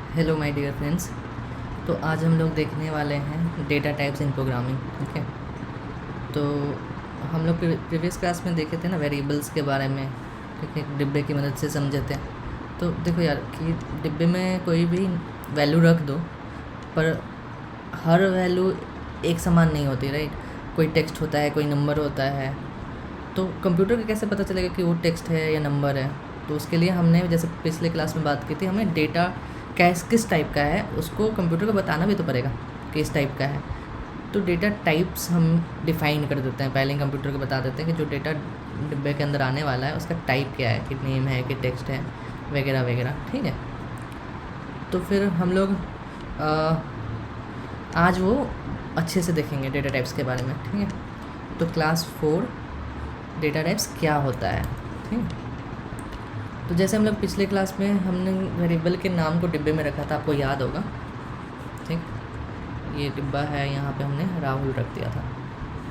Hello my dear friends. तो आज हम लोग देखने वाले हैं डेटा टाइप्स इन प्रोग्रामिंग। ठीक है, तो हम लोग प्रीवियस क्लास में देखे थे ना वेरिएबल्स के बारे में। ठीक है, डिब्बे की मदद से समझे थे। तो देखो यार कि डिब्बे में कोई भी वैल्यू रख दो, पर हर वैल्यू एक समान नहीं होती, राइट। कोई टेक्स्ट होता है, कोई नंबर होता है। तो कंप्यूटर को कैसे पता चलेगा कि वो टेक्स्ट है या नंबर है? तो उसके लिए हमने जैसे पिछले क्लास में बात की थी, हमें डेटा किस टाइप का है उसको कंप्यूटर को बताना भी तो पड़ेगा कि इस टाइप का है। तो डेटा टाइप्स हम डिफ़ाइन कर देते हैं, पहले ही कंप्यूटर को बता देते हैं कि जो डेटा डिब्बे के अंदर आने वाला है उसका टाइप क्या है, कि नेम है कि टेक्स्ट है वगैरह वगैरह। ठीक है, तो फिर हम लोग आज वो अच्छे से देखेंगे डेटा टाइप्स के बारे में। ठीक है, तो क्लास 4 डेटा टाइप्स क्या होता है। ठीक है, तो जैसे हम लोग पिछले क्लास में हमने वेरिएबल के नाम को डिब्बे में रखा था, आपको याद होगा। ठीक, ये डिब्बा है, यहाँ पे हमने राहुल रख दिया था।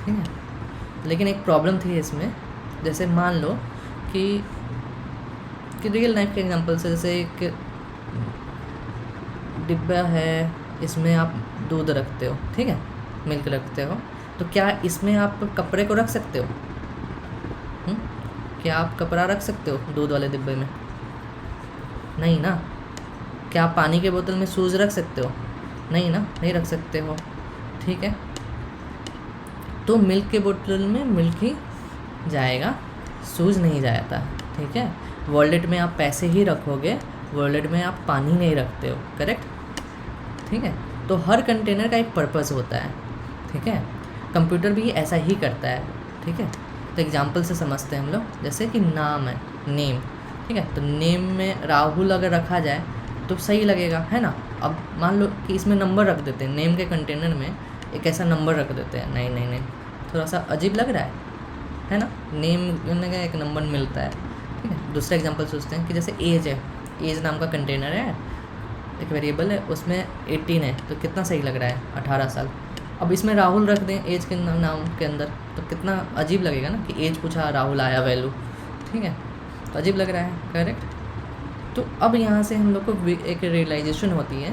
ठीक है, लेकिन एक प्रॉब्लम थी इसमें। जैसे मान लो कि रियल लाइफ के एग्जांपल से, जैसे एक डिब्बा है, इसमें आप दूध रखते हो, ठीक है, मिल्क रखते हो। तो क्या इसमें आप कपड़े को रख सकते हो? क्या आप कपड़ा रख सकते हो दूध वाले डिब्बे में? नहीं ना। क्या आप पानी के बोतल में शूज़ रख सकते हो? नहीं ना, नहीं रख सकते हो। ठीक है, तो मिल्क के बोतल में मिल्क ही जाएगा, शूज़ नहीं जाता। ठीक है, वॉलेट में आप पैसे ही रखोगे, वॉलेट में आप पानी नहीं रखते हो, करेक्ट। ठीक है, तो हर कंटेनर का एक पर्पस होता है। ठीक है, कंप्यूटर भी ऐसा ही करता है। ठीक है, तो एग्जांपल से समझते हैं हम लोग। जैसे कि नाम है, नेम। ठीक है, तो नेम में राहुल अगर रखा जाए तो सही लगेगा, है ना। अब मान लो कि इसमें नंबर रख देते हैं, नेम के कंटेनर में एक ऐसा नंबर रख देते हैं, नहीं नहीं नहीं, थोड़ा सा अजीब लग रहा है ना। नेम में एक नंबर मिलता है। ठीक है, दूसरा एग्जांपल सोचते हैं कि जैसे एज है, एज नाम का कंटेनर है, एक वेरिएबल है, उसमें 18 है, तो कितना सही लग रहा है, 18 साल। अब इसमें राहुल रख दें एज के नाम के अंदर, तो कितना अजीब लगेगा ना कि एज पूछा, राहुल आया वैल्यू। ठीक है, तो अजीब लग रहा है, करेक्ट। तो अब यहाँ से हम लोग को एक रियलाइजेशन होती है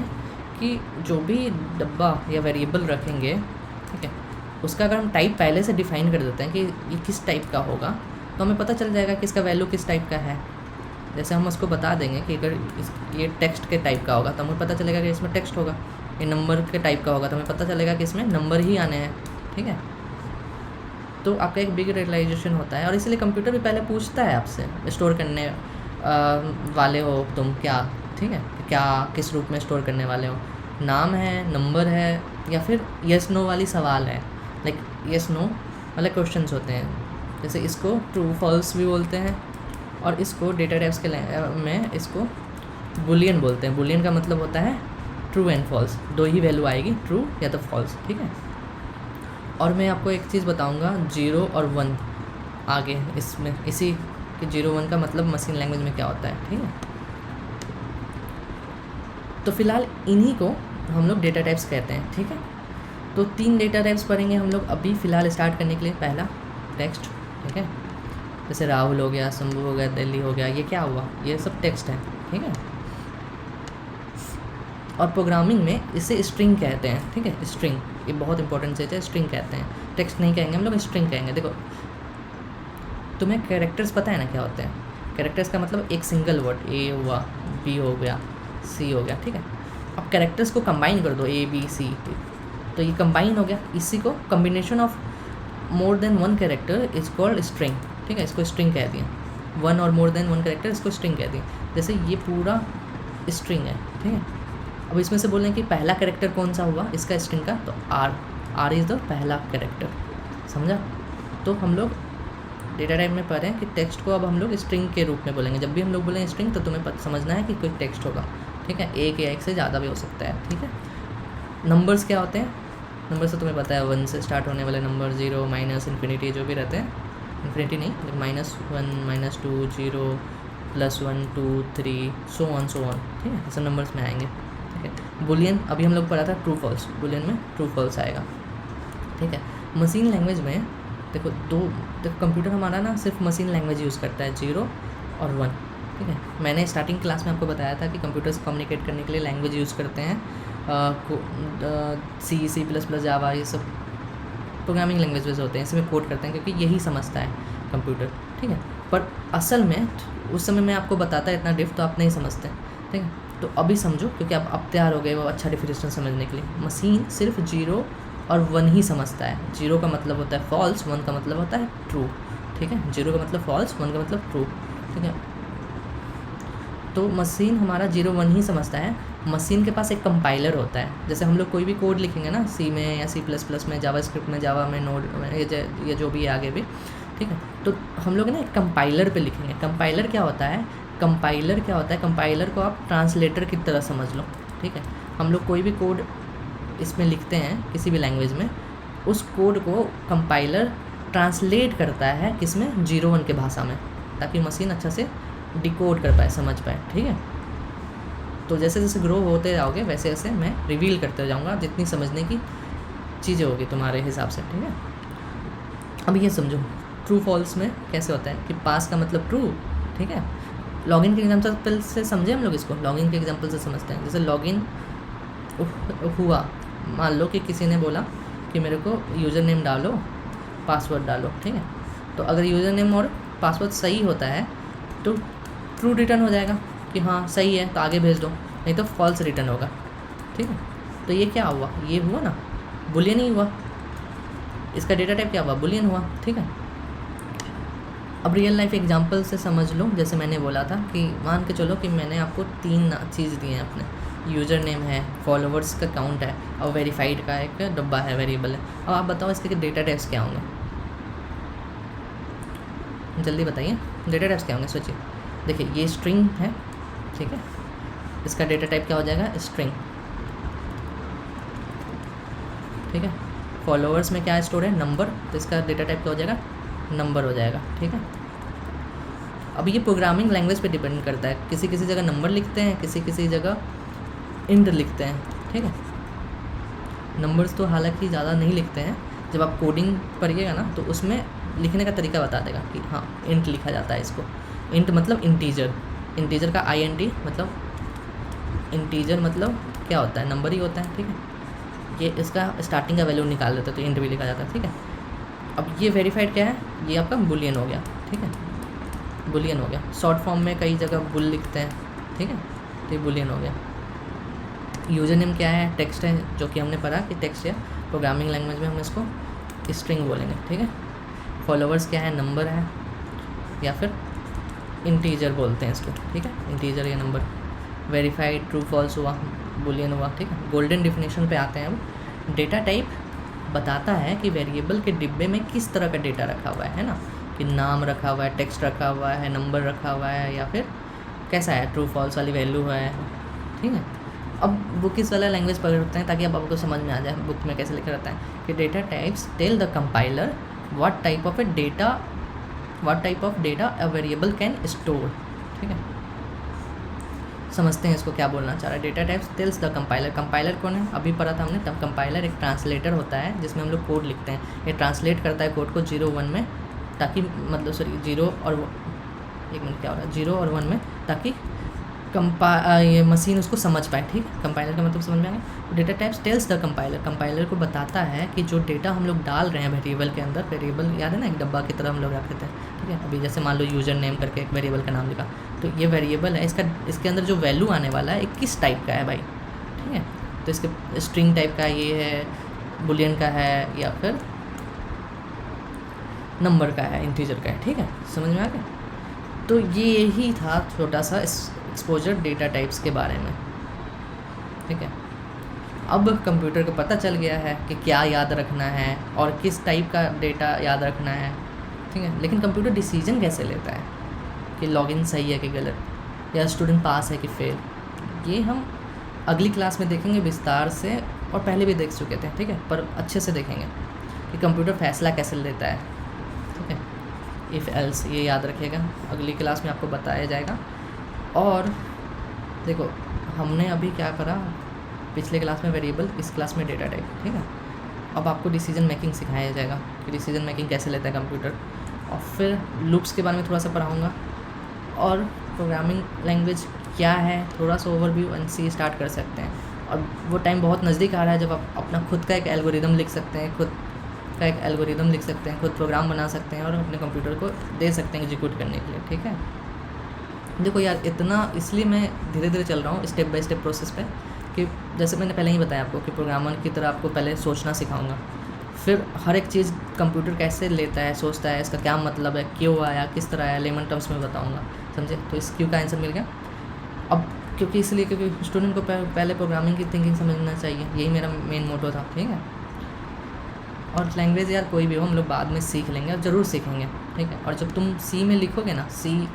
कि जो भी डब्बा या वेरिएबल रखेंगे, ठीक है, उसका अगर हम टाइप पहले से डिफ़ाइन कर देते हैं कि ये किस टाइप का होगा, तो हमें पता चल जाएगा कि इसका वैल्यू किस टाइप का है। जैसे हम उसको बता देंगे कि अगर ये टेक्स्ट के टाइप का होगा तो हमें पता चलेगा कि इसमें टेक्स्ट होगा। ये नंबर के टाइप का होगा तो हमें पता चलेगा कि इसमें नंबर ही आने हैं। ठीक है, तो आपका एक बिग रियलाइजेशन होता है। और इसलिए कंप्यूटर भी पहले पूछता है आपसे, स्टोर करने वाले हो तुम क्या, ठीक है, क्या किस रूप में स्टोर करने वाले हो, नाम है, नंबर है, या फिर येस नो वाली सवाल है, लाइक येस नो वाले क्वेश्चंस होते हैं। जैसे इसको ट्रू फॉल्स भी बोलते हैं, और इसको डेटा टाइप्स के में इसको बुलियन बोलते हैं। बुलियन का मतलब होता है ट्रू एंड फॉल्स, दो ही वैल्यू आएगी, ट्रू या तो फॉल्स। ठीक है, और मैं आपको एक चीज़ बताऊंगा, 0 और 1 आगे इसमें, इसी कि 0 1 का मतलब मशीन लैंग्वेज में क्या होता है। ठीक है, तो फिलहाल इन्हीं को हम लोग डेटा टाइप्स कहते हैं। ठीक है, तो 3 डेटा टाइप्स पढ़ेंगे हम लोग अभी फ़िलहाल स्टार्ट करने के लिए। पहला टेक्स्ट, ठीक है, जैसे राहुल हो गया, शंभू हो गया, दिल्ली हो गया, ये क्या हुआ, ये सब टेक्स्ट है। ठीक है, और प्रोग्रामिंग में इसे स्ट्रिंग कहते हैं। ठीक है, स्ट्रिंग ये बहुत इंपॉर्टेंट चीज़ है, स्ट्रिंग कहते हैं, टेक्स्ट नहीं कहेंगे हम लोग, स्ट्रिंग कहेंगे। देखो तुम्हें कैरेक्टर्स पता है ना क्या होते हैं? कैरेक्टर्स का मतलब एक सिंगल वर्ड, ए हुआ, बी हो गया, सी हो गया। ठीक है, अब कैरेक्टर्स को कंबाइन कर दो, ए बी सी, तो ये कंबाइन हो गया। इसी को combination of more than one character is called string. ठीक है, इसको स्ट्रिंग कह दिए, 1 और मोर देन 1 कैरेक्टर, इसको स्ट्रिंग कह दिए। जैसे ये पूरा स्ट्रिंग है। ठीक है, अब इसमें से बोलें कि पहला कैरेक्टर कौन सा हुआ इसका स्ट्रिंग का, तो आर इज़ द पहला कैरेक्टर, समझा। तो हम लोग डेटा टाइप में पढ़ रहे हैं कि टेक्स्ट को अब हम लोग स्ट्रिंग के रूप में बोलेंगे। जब भी हम लोग बोलेंगे स्ट्रिंग तो तुम्हें समझना है कि कोई टेक्स्ट होगा। ठीक है, एक या एक से ज़्यादा भी हो सकता है। ठीक है, नंबर्स क्या होते हैं? नंबर से तुम्हें पता है 1 से स्टार्ट होने वाले नंबर, 0 माइनस इन्फिनिटी जो भी रहते हैं, इन्फिनिटी नहीं, -1 -2 0 +1 2 3 सो ऑन। ठीक है, ऐसे नंबर्स में आएंगे। ठीक है, बुलियन अभी हम लोग पढ़ा था ट्रू फॉल्स, बुलियन में ट्रू फॉल्स आएगा। ठीक है, मशीन लैंग्वेज में देखो कंप्यूटर हमारा ना सिर्फ मशीन लैंग्वेज यूज़ करता है, 0 और 1। ठीक है। मैंने स्टार्टिंग क्लास में आपको बताया था कि कंप्यूटर से कम्युनिकेट करने के लिए लैंग्वेज यूज़ करते हैं, C++, जावा, ये सब प्रोग्रामिंग लैंग्वेजेस होते हैं, इसमें कोड करते हैं क्योंकि यही समझता है कंप्यूटर, ठीक है। पर असल में उस समय मैं आपको बताता इतना डिफ तो आप नहीं समझते, ठीक है। तो अभी समझो, क्योंकि आप अब तैयार हो गए वो अच्छा डिफिनेशन समझने के लिए। मशीन सिर्फ 0 और 1 ही समझता है। 0 का मतलब होता है फॉल्स, 1 का मतलब होता है ट्रू, ठीक है। 0 का मतलब फॉल्स, 1 का मतलब ट्रू, ठीक है। तो मशीन हमारा 0 1 ही समझता है। मशीन के पास एक कंपाइलर होता है। जैसे हम लोग कोई भी कोड लिखेंगे ना, C में या C++ में, जावास्क्रिप्ट में, जावा में, नोड में, ये जो भी है आगे भी, ठीक है। तो हम लोग ना एक कंपाइलर पे लिखेंगे। कंपाइलर क्या होता है? कंपाइलर को आप ट्रांसलेटर की तरह समझ लो, ठीक है। हम लोग कोई भी कोड इसमें लिखते हैं किसी भी लैंग्वेज में, उस कोड को कंपाइलर ट्रांसलेट करता है किसमें? 0 1 के भाषा में, ताकि मशीन अच्छा से डिकोड कर पाए, समझ पाए, ठीक है। तो जैसे जैसे ग्रो होते जाओगे वैसे वैसे मैं रिवील करते जाऊँगा जितनी समझने की चीज़ें होगी तुम्हारे हिसाब से, ठीक है। अब ये समझो ट्रू फॉल्स में कैसे होता है कि पास का मतलब ट्रू, ठीक है। लॉगिन के एग्जाम्पल से समझे हम लोग इसको, लॉगिन के एग्जाम्पल से समझते हैं। जैसे लॉगिन हुआ, मान लो कि किसी ने बोला कि मेरे को यूज़र नेम डालो, पासवर्ड डालो, ठीक है। तो अगर यूज़र नेम और पासवर्ड सही होता है तो ट्रू रिटर्न हो जाएगा कि हाँ सही है, तो आगे भेज दो, नहीं तो फॉल्स रिटर्न होगा, ठीक है। तो ये क्या हुआ? ये हुआ ना, बुलियन ही हुआ। इसका डेटा टाइप क्या हुआ? बुलियन हुआ, ठीक है। अब रियल लाइफ एग्जांपल से समझ लो। जैसे मैंने बोला था कि मान के चलो कि मैंने आपको 3 चीज़ दी हैं अपने, यूज़र नेम है, फॉलोवर्स का काउंट है और वेरीफाइड का एक डब्बा है, वेरिएबल है। अब आप बताओ इसके डेटा टाइप्स क्या होंगे? जल्दी बताइए, डेटा टाइप्स क्या होंगे? सोचिए। देखिए ये स्ट्रिंग है, ठीक है, इसका डेटा टाइप क्या हो जाएगा? स्ट्रिंग, ठीक है। फॉलोअर्स में क्या स्टोर है? नंबर, तो इसका डेटा टाइप क्या हो जाएगा? नंबर हो जाएगा, ठीक है। अब ये प्रोग्रामिंग लैंग्वेज पे डिपेंड करता है, किसी किसी जगह नंबर लिखते हैं, किसी किसी जगह इंट लिखते हैं, ठीक है। नंबर्स तो हालांकि ज़्यादा नहीं लिखते हैं, जब आप कोडिंग पढ़िएगा ना तो उसमें लिखने का तरीका बता देगा कि हाँ इंट लिखा जाता है इसको। इंट मतलब इंटीजर, इंटीजर का INT मतलब इंटीजर मतलब क्या होता है? नंबर ही होता है, ठीक है। ये इसका स्टार्टिंग का वैल्यू निकाल देते हैं तो इंट भी लिखा जाता है, ठीक है। अब ये वेरीफाइड क्या है? ये आपका बुलियन हो गया, ठीक है, बुलियन हो गया। शॉर्ट फॉर्म में कई जगह बुल लिखते हैं, ठीक है, तो ये बुलियन हो गया। यूज़र नेम क्या है? टेक्स्ट है, जो कि हमने पढ़ा कि टेक्स्ट है, प्रोग्रामिंग लैंग्वेज में हम इसको स्ट्रिंग बोलेंगे, ठीक है। फॉलोवर्स क्या है? नंबर है या फिर इंटीजर बोलते हैं इसको, ठीक है, इंटीजर या नंबर। वेरीफाइड ट्रू फॉल्स हुआ, बुलियन हुआ, ठीक है। गोल्डन डिफिनेशन पे आते हैं अब। डेटा टाइप बताता है कि वेरिएबल के डिब्बे में किस तरह का डेटा रखा हुआ है ना, कि नाम रखा हुआ है, टेक्स्ट रखा हुआ है, नंबर रखा हुआ है, या फिर कैसा है, ट्रू फॉल्स वाली वैल्यू है, ठीक है। अब वो किस वाला लैंग्वेज पढ़ते हैं ताकि अब आपको समझ में आ जाए बुक में कैसे लिखा रहता है कि data types tell the compiler what type of data a variable can store, ठीक है। समझते हैं इसको क्या बोलना चाह रहा है। Data types tells the compiler, compiler कौन है? अभी पढ़ा था हमने। तब कंपाइलर एक ट्रांसलेटर होता है जिसमें हम लोग कोड लिखते हैं। ये ट्रांसलेट करता है कोड को 0 1 में, ताकि मतलब सॉरी 0 और 0 और 1 में, ताकि ये मशीन उसको समझ पाए, ठीक है। कंपाइलर का मतलब समझ में आएगा। Data types tells the compiler, compiler को बताता है कि जो डेटा हम लोग डाल रहे हैं वेरिएबल के अंदर, वेरिएबल याद है ना, एक डब्बा की तरह हम लोग रखते थे, ठीक है। अभी जैसे मान लो यूज़र नेम करके एक वेरिएबल का नाम लिखा, तो ये वेरिएबल है, इसके अंदर जो वैल्यू आने वाला है किस टाइप का है भाई, ठीक है। तो इसके स्ट्रिंग टाइप का ये है, बुलियन का है, या फिर नंबर का है, इंटीजर का है, ठीक है। समझ में आ गया? तो ये ही था छोटा सा एक्सपोजर डेटा टाइप्स के बारे में, ठीक है। अब कंप्यूटर को पता चल गया है कि क्या याद रखना है और किस टाइप का डेटा याद रखना है, ठीक है। लेकिन कंप्यूटर डिसीजन कैसे लेता है कि लॉगिन सही है कि गलत, या स्टूडेंट पास है कि फेल, ये हम अगली क्लास में देखेंगे विस्तार से, और पहले भी देख चुके थे, ठीक है, पर अच्छे से देखेंगे कि कंप्यूटर फैसला कैसे लेता है, ठीक है। इफ़ एल्स ये याद रखिएगा, अगली क्लास में आपको बताया जाएगा। और देखो हमने अभी क्या करा, पिछले क्लास में वेरिएबल, इस क्लास में डेटा टाइप, ठीक है। अब आपको डिसीजन मेकिंग सिखाया जाएगा कि डिसीजन मेकिंग कैसे लेता है कंप्यूटर, और फिर लूप्स के बारे में थोड़ा सा पढ़ाऊँगा, और प्रोग्रामिंग लैंग्वेज क्या है थोड़ा सा ओवरव्यू एंड सी स्टार्ट कर सकते हैं। और वो टाइम बहुत नज़दीक आ रहा है जब आप अपना खुद का एक एल्गोरिदम लिख सकते हैं, खुद का एक एल्गोरिदम लिख सकते हैं, खुद प्रोग्राम बना सकते हैं और अपने कंप्यूटर को दे सकते हैं एग्जीक्यूट करने के लिए। ठीक है, देखो यार इतना इसलिए मैं धीरे धीरे चल रहा हूँ स्टेप बाय स्टेप प्रोसेस पे, कि जैसे मैंने पहले ही बताया आपको कि प्रोग्रामर की तरह आपको पहले सोचना सिखाऊंगा, फिर हर एक चीज़ कंप्यूटर कैसे लेता है, सोचता है, इसका क्या मतलब है, क्यों आया, किस तरह आया, लेमन टर्म्स में बताऊंगा, समझे। तो इस क्यों का आंसर मिल गया। अब क्योंकि इसलिए क्योंकि स्टूडेंट को पहले प्रोग्रामिंग की थिंकिंग समझना चाहिए, यही मेरा मेन मोटो था। ठीक है, और लैंग्वेज यार कोई भी हो हम लोग बाद में सीख लेंगे और ज़रूर सीखेंगे। ठीक है, और जब तुम सी में लिखोगे ना, सी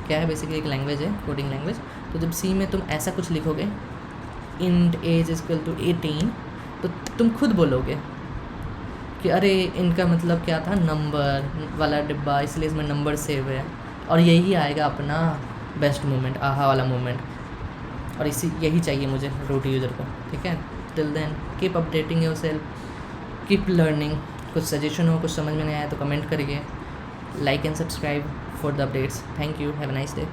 क्या है बेसिकली एक लैंग्वेज है, कोडिंग लैंग्वेज। तो जब सी में तुम ऐसा कुछ लिखोगे इंट एज इक्वल टू 18, तो तुम खुद बोलोगे कि अरे इनका मतलब क्या था, नंबर वाला डिब्बा, इसलिए इसमें नंबर सेव है, और यही आएगा अपना बेस्ट मोमेंट, आहा वाला मोमेंट, और यही चाहिए मुझे रूट यूज़र को। ठीक है, till then keep updating yourself, keep learning. कुछ सजेशन हो, कुछ समझ में नहीं आया तो कमेंट करिए, like and subscribe for the updates. Thank you, have a nice day.